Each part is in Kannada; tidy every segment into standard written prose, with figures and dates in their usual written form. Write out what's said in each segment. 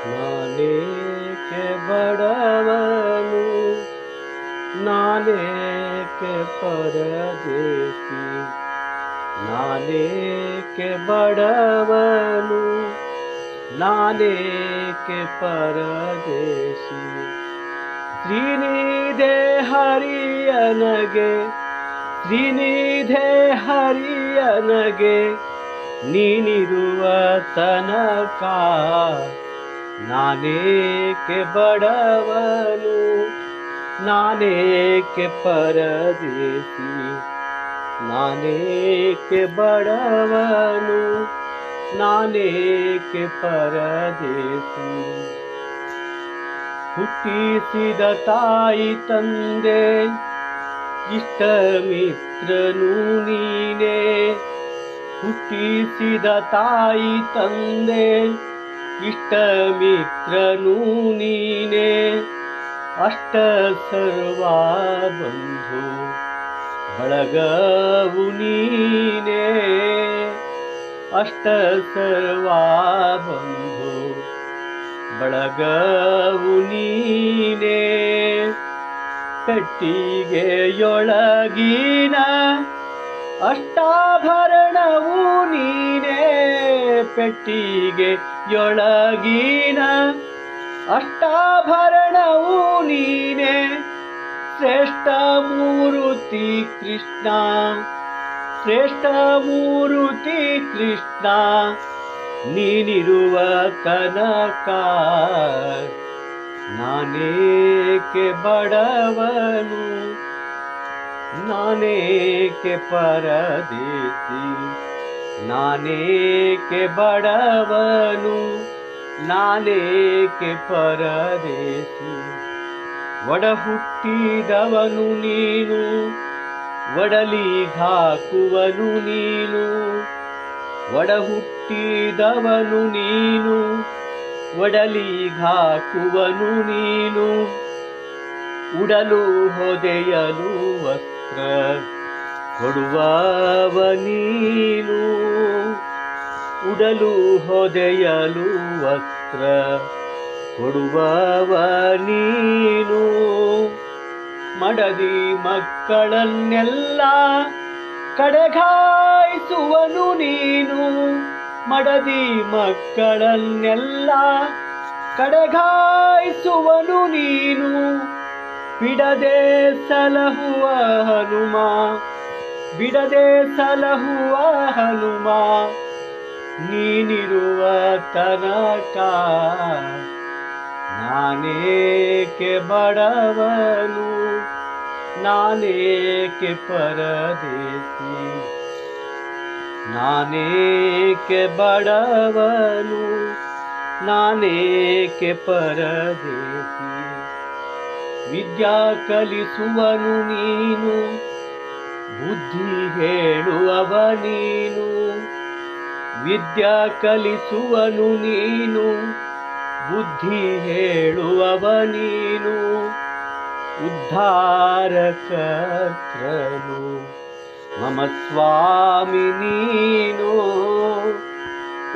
ನಾನೇಕೆ ಬಡವನು, ನಾನೇಕೆ ಪರದೇಸಿ, ನಾನೇಕೆ ಬಡವನು, ನಾನೇಕೆ ಪರದೇಸಿ. ಶ್ರೀನಿಧೆ ಹರಿಯನಗೆ, ಶ್ರೀನಿಧೆ ಹರಿಯನಗೆ ನೀನಿರುವ ತನಕ ನಾನೇಕೆ ಬಡವನು, ನಾನೇಕೆ ಪರದೇಸಿ, ನಾನೇಕೆ ಬಡವನು, ನಾನೇಕೆ ಪರದೇಸಿ. ಹುಟ್ಟಿಸಿದ ತಾಯಿ ತಂದೆ ಇಷ್ಟ ಮಿತ್ರನು ನೀನೇ, ಹುಟ್ಟಿಸಿದ ತಾಯಿ ತಂದೆ ಇಷ್ಟ ಮಿತ್ರನು ನೀನೇ, ಅಷ್ಟ ಸರ್ವ ಬಂಧು ಬಳಗವು ನೀನೇ, ಅಷ್ಟ ಸರ್ವ ಬಂಧು ಬಳಗವು ನೀನೇ. ಪೆಟ್ಟಿಗೆಯೊಳಗಿನ ಅಷ್ಟಾಭರಣವು ನೀನೇ, ಪೆಟ್ಟಿಗೆಯೊಳಗಿನ ಅಷ್ಟಾಭರಣವು ನೀನೇ. ಶ್ರೇಷ್ಠ ಮೂರುತಿ ಕೃಷ್ಣ, ಶ್ರೇಷ್ಠ ಮೂರುತಿ ಕೃಷ್ಣ ನೀನಿರುವ ತನಕ ನಾನೇಕೆ ಬಡವನು, ನಾನೇಕೆ ಪರದೇಸಿ, ನಾನೇಕೆ ಬಡವನು, ನಾನೇಕೆ ಪರದೇಸಿ. ಒಡ ಹುಟ್ಟಿದವನು ನೀನು, ಒಡಲಿಗಾಕುವನು ನೀನು, ಒಡ ಹುಟ್ಟಿದವನು ನೀನು, ಒಡಲಿಗಾಕುವನು ನೀನು. ಉಡಲು ಹೊದೆಯಲು ವಸ್ತ್ರ ಕೊಡುವವ ನೀನು, ಉಡಲು ಹೊದೆಯಲು ವಸ್ತ್ರ ಕೊಡುವವ ನೀನು. ಮಡದಿ ಮಕ್ಕಳನ್ನೆಲ್ಲ ಕಡೆಗಾಯಿಸುವನು ನೀನು, ಮಡದಿ ಮಕ್ಕಳನ್ನೆಲ್ಲ ಕಡೆಗಾಯಿಸುವನು ನೀನು. ಬಿಡದೆ ಸಲಹುವ ಹನುಮ, ಬಿಡದೆ ಸಲಹುವ ಹನುಮ ನೀನಿರುವ ತನಕ ನಾನೇಕೆ ಬಡವನು, ನಾನೇಕೆ ಪರದೇಸಿ, ನಾನೇಕೆ ಬಡವನು, ನಾನೇಕೆ ಪರದೇಸಿ. ವಿದ್ಯಾ ಕಲಿಸುವನು ನೀನು, ಬುದ್ಧಿ ಹೇಳುವವ ನೀನು, ವಿದ್ಯಾ ಕಲಿಸುವನು ನೀನು, ಬುದ್ಧಿ ಹೇಳುವವ ನೀನು. ಉದ್ಧಾರಕರ್ತನು ಮಮ ಸ್ವಾಮಿ ನೀನು,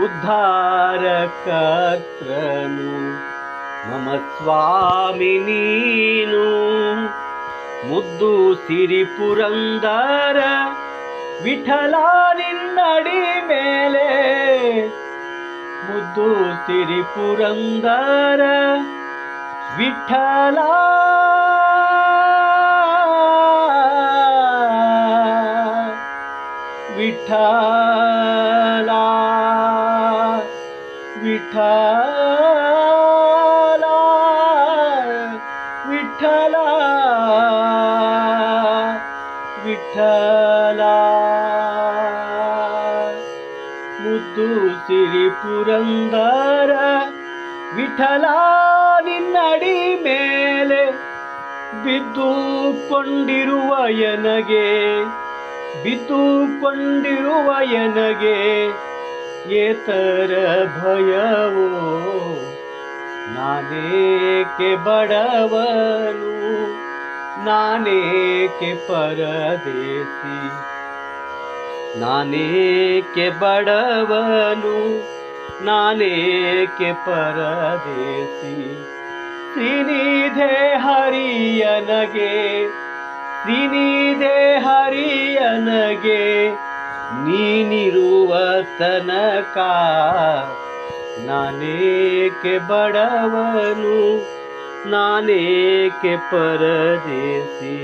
ಉದ್ಧಾರಕರ್ತನು ಮಮ ಸ್ವಾಮಿ ನೀನು. ಮುದ್ದು ಸಿರಿ ಪುರಂದರ ವಿಠಲ ನಿನ್ನಡಿ ಮೇಲೆ, ಮುದ್ದು ಸಿರಿ ಪುರಂದರ ವಿಠಲ, ವಿಠಲ, ವಿಠಲ, ವಿಠಲ, ವಿಠಲ. ಮುದ್ದು ಸಿರಿ ಪುರಂದರ ವಿಠಲ ನಿನ್ನಡಿ ಮೇಲೆ ಬಿದ್ದುಕೊಂಡಿರುವ ಎನಗೆ, ಬಿದ್ದುಕೊಂಡಿರುವ ಎನಗೆ ಏತರ ಭಯವೋ, ನಾನೇಕೆ ಬಡವನು, ನಾನೇಕೆ ಪರದೇಸಿ, ನಾನೇಕೆ ಬಡವನು, ನಾನೇಕೆ ಪರದೇಸಿ ಶ್ರೀನಿಧೆ ಹರಿಯನಗೆ ಶ್ರೀನಿಧೆ ಹರಿಯನಗೆ ನೀನಿರುವ ತನಕ ನಾನೇಕೆ ಬಡವನು ನಾನೇಕೆ ಪರದೇಸಿ.